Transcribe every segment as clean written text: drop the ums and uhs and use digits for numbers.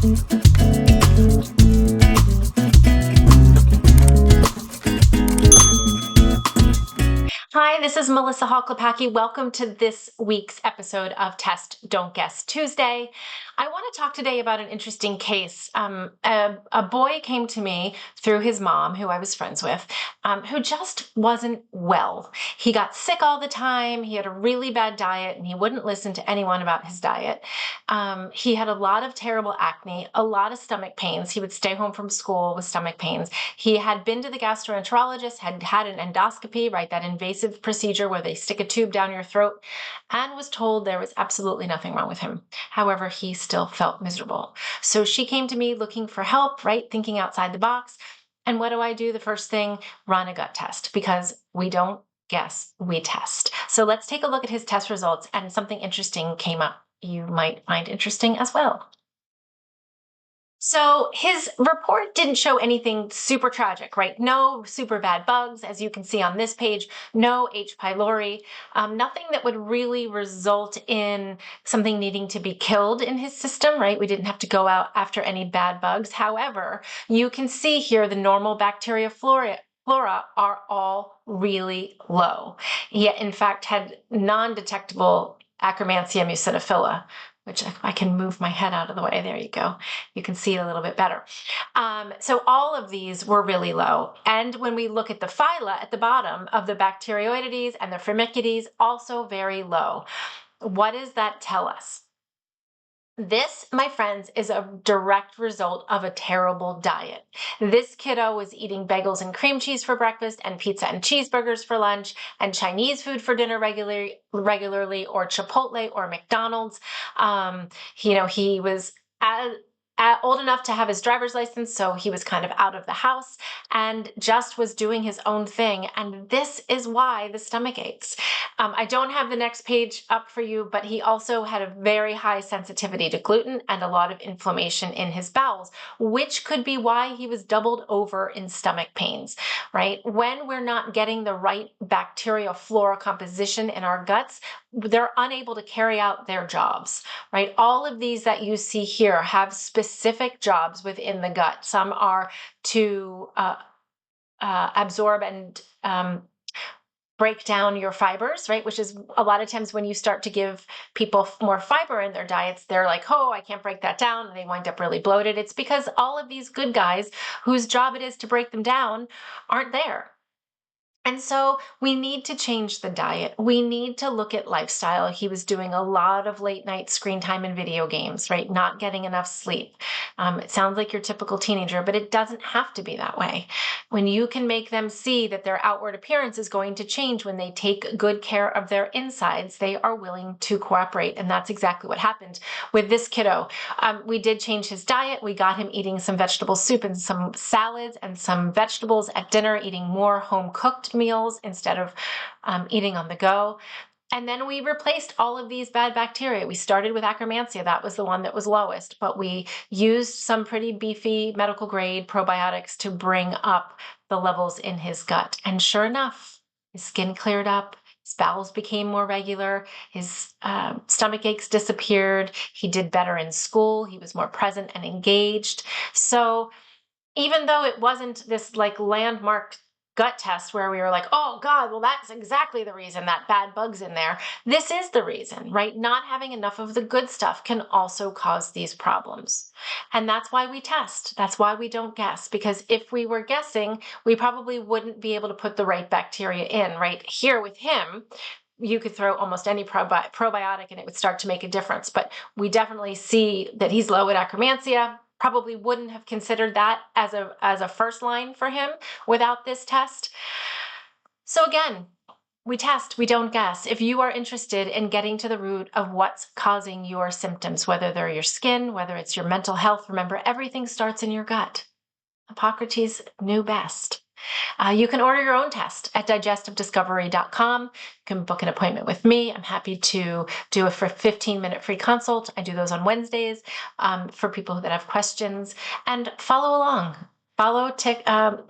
Hi, this is Melissa Hall-Klepacki. Welcome to this week's episode of Test, Don't Guess Tuesday. I want to talk today about an interesting case. A boy came to me through his mom, who I was friends with, who just wasn't well. He got sick all the time. He had a really bad diet, and he wouldn't listen to anyone about his diet. He had a lot of terrible acne, a lot of stomach pains. He would stay home from school with stomach pains. He had been to the gastroenterologist, had had an endoscopy, right, that invasive procedure where they stick a tube down your throat, and was told there was absolutely nothing wrong with him. However, he still felt miserable. So she came to me looking for help, right, thinking outside the box. And what do? The first thing, run a gut test, because we don't guess, we test. So let's take a look at his test results, and something interesting came up you might find interesting as well. So his report didn't show anything super tragic, right? No super bad bugs, as you can see on this page, no H. pylori, nothing that would really result in something needing to be killed in his system, right? We didn't have to go out after any bad bugs. However, you can see here the normal bacteria flora are all really low. He, in fact, had non-detectable Akkermansia muciniphila, which if I can move my head out of the way, there you go. You can see it a little bit better. So all of these were really low. And when we look at the phyla at the bottom of the Bacteroidetes and the Firmicutes, also very low. What does that tell us? This, my friends, is a direct result of a terrible diet. This kiddo was eating bagels and cream cheese for breakfast and pizza and cheeseburgers for lunch and Chinese food for dinner regularly or Chipotle or McDonald's. He was old enough to have his driver's license, so he was kind of out of the house and just was doing his own thing. And this is why the stomach aches. I don't have the next page up for you, but he also had a very high sensitivity to gluten and a lot of inflammation in his bowels, which could be why he was doubled over in stomach pains, right? When we're not getting the right bacterial flora composition in our guts, they're unable to carry out their jobs, right? All of these that you see here have specific jobs within the gut. Some are to absorb and break down your fibers, right? Which is a lot of times when you start to give people more fiber in their diets, they're like, oh, I can't break that down. And they wind up really bloated. It's because all of these good guys whose job it is to break them down aren't there. And so we need to change the diet. We need to look at lifestyle. He was doing a lot of late night screen time and video games, right? Not getting enough sleep. It sounds like your typical teenager, but it doesn't have to be that way. When you can make them see that their outward appearance is going to change when they take good care of their insides, they are willing to cooperate. And that's exactly what happened with this kiddo. We did change his diet. We got him eating some vegetable soup and some salads and some vegetables at dinner, eating more home cooked meals instead of eating on the go. And then we replaced all of these bad bacteria. We started with Akkermansia. That was the one that was lowest, but we used some pretty beefy medical grade probiotics to bring up the levels in his gut. And sure enough, his skin cleared up. His bowels became more regular. His stomach aches disappeared. He did better in school. He was more present and engaged. So even though it wasn't this like landmark gut test where we were like, oh God, well, that's exactly the reason that bad bug's in there. This is the reason, right? Not having enough of the good stuff can also cause these problems. And that's why we test. That's why we don't guess, because if we were guessing, we probably wouldn't be able to put the right bacteria in, right? Here with him, you could throw almost any probiotic and it would start to make a difference. But we definitely see that he's low at Akkermansia. Probably wouldn't have considered that as a first line for him without this test. So again, we test, we don't guess. If you are interested in getting to the root of what's causing your symptoms, whether they're your skin, whether it's your mental health, remember, everything starts in your gut. Hippocrates knew best. You can order your own test at digestivediscovery.com. You can book an appointment with me. I'm happy to do a 15-minute free consult. I do those on Wednesdays for people that have questions. And follow along. Follow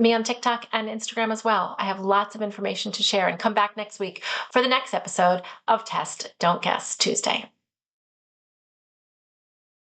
me on TikTok and Instagram as well. I have lots of information to share. And come back next week for the next episode of Test, Don't Guess Tuesday.